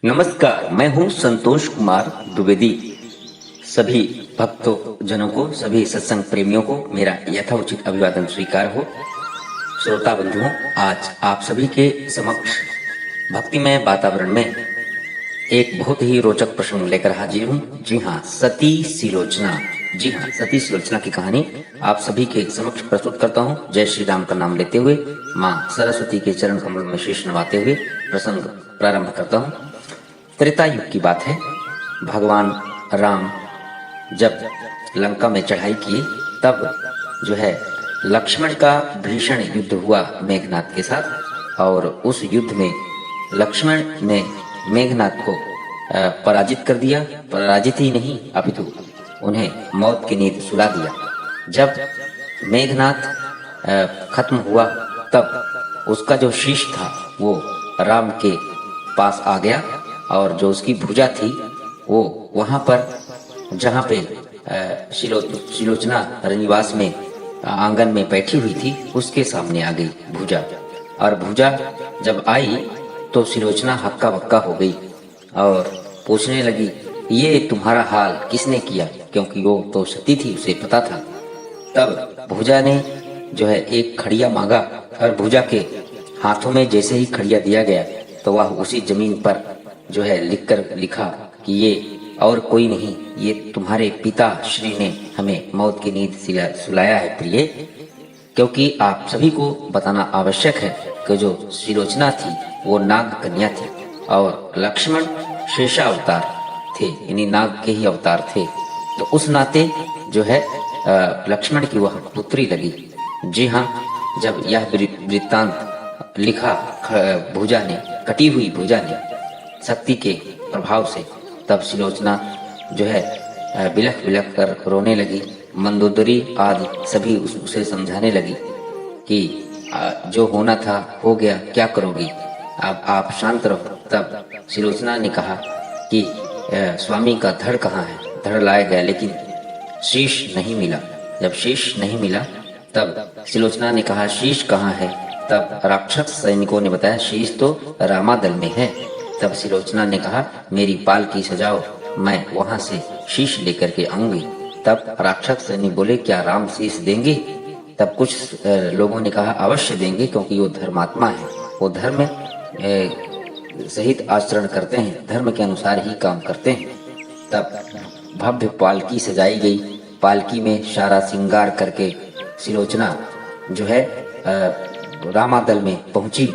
नमस्कार, मैं हूं संतोष कुमार द्विवेदी। सभी भक्तों जनों को, सभी सत्संग प्रेमियों को मेरा यथोचित अभिवादन स्वीकार हो। श्रोता बंधुओं, आज आप सभी के समक्ष भक्तिमय वातावरण में एक बहुत ही रोचक प्रसंग लेकर हाजिर हूं। जी हाँ, सती सिलोचना। जी हाँ, सती सिलोचना की कहानी आप सभी के समक्ष प्रस्तुत करता हूं। जय श्री राम का नाम लेते हुए, मां सरस्वती के चरण कमल में शीश नवाते हुए प्रसंग प्रारंभ करता हूं। त्रेता युग की बात है। भगवान राम जब लंका में चढ़ाई किए, तब जो है लक्ष्मण का भीषण युद्ध हुआ मेघनाद के साथ, और उस युद्ध में लक्ष्मण ने मेघनाद को पराजित कर दिया। पराजित ही नहीं, अपितु उन्हें मौत की नींद सुला दिया। जब मेघनाद खत्म हुआ, तब उसका जो शीश था वो राम के पास आ गया, और जो उसकी भुजा थी वो वहां पर जहां पे सिलोचना रनिवास में आंगन में बैठी हुई थी, उसके सामने आ गई भुजा। और भुजा जब आई तो सिलोचना हक्का बक्का हो गई और पूछने लगी, ये तुम्हारा हाल किसने किया? क्योंकि वो तो सती थी, उसे पता था। तब भुजा ने जो है एक खड़िया मांगा, और भुजा के हाथों में जैसे ही खड़िया दिया गया तो वह उसी जमीन पर जो है लिखा कि ये और कोई नहीं, ये तुम्हारे पिता श्री ने हमें मौत की नींद सुलाया है प्रिय। क्योंकि आप सभी को बताना आवश्यक है कि जो सिलोचना थी वो नाग कन्या थी, और लक्ष्मण शेषा अवतार थे, यानी नाग के ही अवतार थे। तो उस नाते जो है लक्ष्मण की वह पुत्री लगी। जी हाँ, जब यह वृत्तांत लिखा भुजा ने, कटी हुई भुजा ने शक्ति के प्रभाव से, तब सिलोचना जो है बिलख बिलख कर रोने लगी। मंदोदरी आदि सभी उसे समझाने लगी कि जो होना था हो गया, क्या करोगी, अब आप शांत रहो। तब सिलोचना ने कहा कि स्वामी का धड़ कहाँ है? धड़ लाया गया, लेकिन शीश नहीं मिला। जब शीश नहीं मिला, तब सिलोचना ने कहा, शीश कहाँ है? तब राक्षस सैनिकों ने बताया, शीश तो रामादल में है। तब सिलोचना ने कहा, मेरी पालकी सजाओ, मैं वहां से शीश लेकर के आऊंगी। तब राक्षस सैनिक बोले, क्या राम शीश देंगे? तब कुछ लोगों ने कहा, अवश्य देंगे, क्योंकि वो धर्मात्मा है, वो धर्म सहित आचरण करते हैं, धर्म के अनुसार ही काम करते हैं। तब भव्य पालकी सजाई गई। पालकी में सारा श्रृंगार करके सिलोचना जो है रामादल में पहुंची।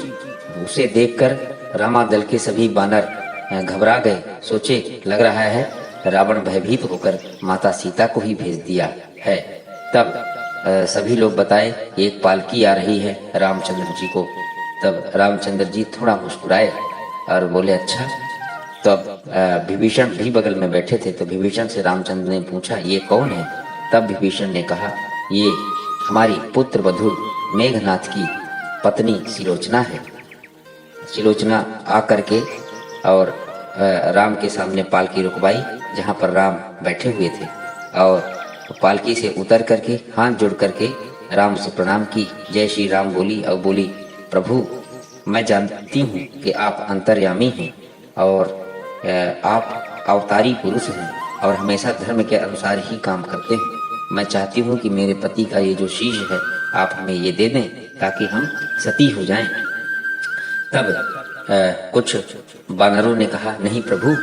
उसे देखकर रामादल के सभी बानर घबरा गए। सोचे, लग रहा है रावण भयभीत होकर माता सीता को ही भेज दिया है। तब सभी लोग बताए, एक पालकी आ रही है रामचंद्र जी को। तब रामचंद्र जी थोड़ा मुस्कुराए और बोले, अच्छा। तब विभीषण भी बगल में बैठे थे, तो विभीषण से रामचंद्र ने पूछा, ये कौन है? तब विभीषण ने कहा, ये हमारी पुत्र वधू मेघनाथ की पत्नी सिलोचना है। सिलोचना आकर के और राम के सामने पालकी रुकवाई, जहां पर राम बैठे हुए थे, और पालकी से उतर करके हाथ जोड़ करके राम से प्रणाम की, जय श्री राम बोली, और बोली, प्रभु मैं जानती हूँ कि आप अंतर्यामी हैं और आप अवतारी पुरुष हैं और हमेशा धर्म के अनुसार ही काम करते हैं। मैं चाहती हूँ कि मेरे पति का ये जो शीश है आप हमें ये दे दें, ताकि हम सती हो जाएं। तब कुछ बानरों ने कहा, नहीं प्रभु,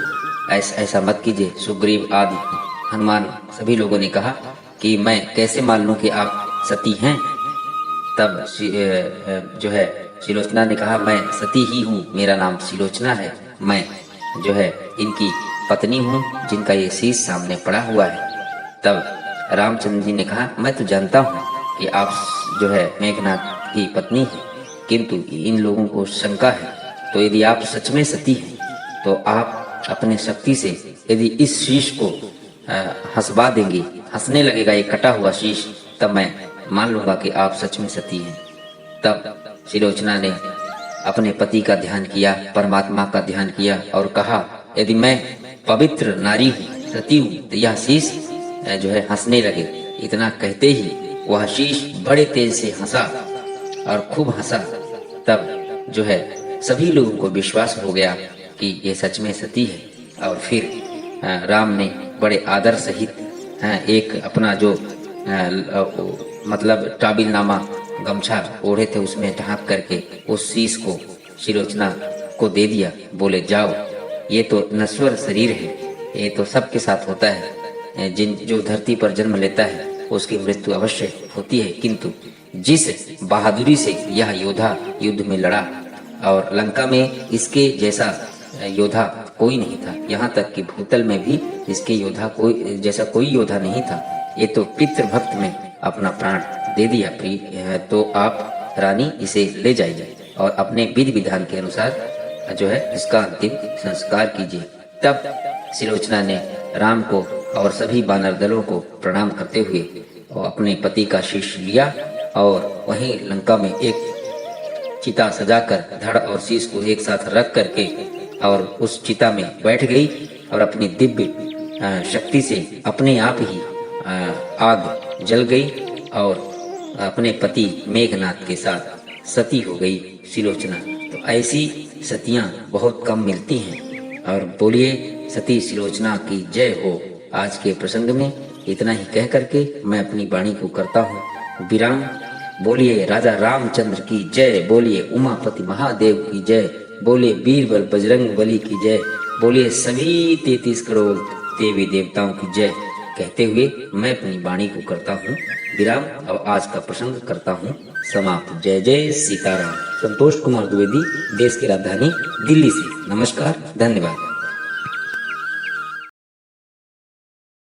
ऐसा मत कीजिए। सुग्रीव आदि हनुमान सभी लोगों ने कहा कि मैं कैसे मान लूं कि आप सती हैं। तब जो है सिलोचना ने कहा, मैं सती ही हूँ, मेरा नाम सिलोचना है, मैं जो है इनकी पत्नी हूँ जिनका ये शीश सामने पड़ा हुआ है। तब रामचंद्र जी ने कहा, मैं तो जानता हूँ कि आप जो है मेघनाथ की पत्नी है, किंतु इन लोगों को शंका है, तो यदि आप सच में सती हैं तो आप अपने शक्ति से यदि इस शीश को हंसवा देंगी, हंसने लगेगा ये कटा हुआ शीश, तब मैं मान लूंगा कि आप सच में सती हैं। तब सिलोचना ने अपने पति का ध्यान किया, परमात्मा का ध्यान किया, और कहा, यदि मैं पवित्र नारी हूँ, सती हूँ, तो यह शीश जो है हंसने लगे। इतना कहते ही वह शीश बड़े तेज से हंसा और खूब हंसा। तब जो है सभी लोगों को विश्वास हो गया कि ये सच में सती है। और फिर राम ने बड़े आदर सहित एक अपना जो मतलब टाबिलनामा गमछा ओढ़े थे उसमें ढांक करके उस शीश को सुलोचना को दे दिया। बोले जाओ, ये तो नश्वर शरीर है, ये तो सबके साथ होता है, जो धरती पर जन्म लेता है उसकी मृत्यु अवश्य होती है, किंतु जिस बहादुरी से यह योद्धा युद्ध में लड़ा और लंका में इसके जैसा योद्धा कोई नहीं था, यहाँ तक कि भूतल में भी इसके योद्धा कोई योद्धा नहीं था। ये तो पितृभक्त में अपना प्राण दे दिया। तो आप रानी इसे ले जाइए और अपने विधि विधान के अनुसार जो है इसका अंतिम संस्कार कीजिए। तब सुलोचना ने राम को और सभी वानर दलों को प्रणाम करते हुए और अपने पति का शीश लिया और वहीं लंका में एक चिता सजाकर धड़ और शीश को एक साथ रख करके और उस चिता में बैठ गई और अपनी दिव्य शक्ति से अपने आप ही आग जल गई और अपने पति मेघनाथ के साथ सती हो गई सुलोचना। तो ऐसी सतियां बहुत कम मिलती हैं। और बोलिए सती सुलोचना की जय हो। आज के प्रसंग में इतना ही कह करके मैं अपनी वाणी को करता हूँ विराम। बोलिए राजा रामचंद्र की जय, बोलिए उमापति महादेव की जय, बोलिए बीरबल बजरंग बली की जय, बोलिए सभी 33 करोड़ देवी देवताओं की जय कहते हुए मैं अपनी वाणी को करता हूँ विराम। और आज का प्रसंग करता हूँ समाप्त। जय जय सीताराम। संतोष कुमार द्विवेदी, देश की राजधानी दिल्ली से। नमस्कार, धन्यवाद।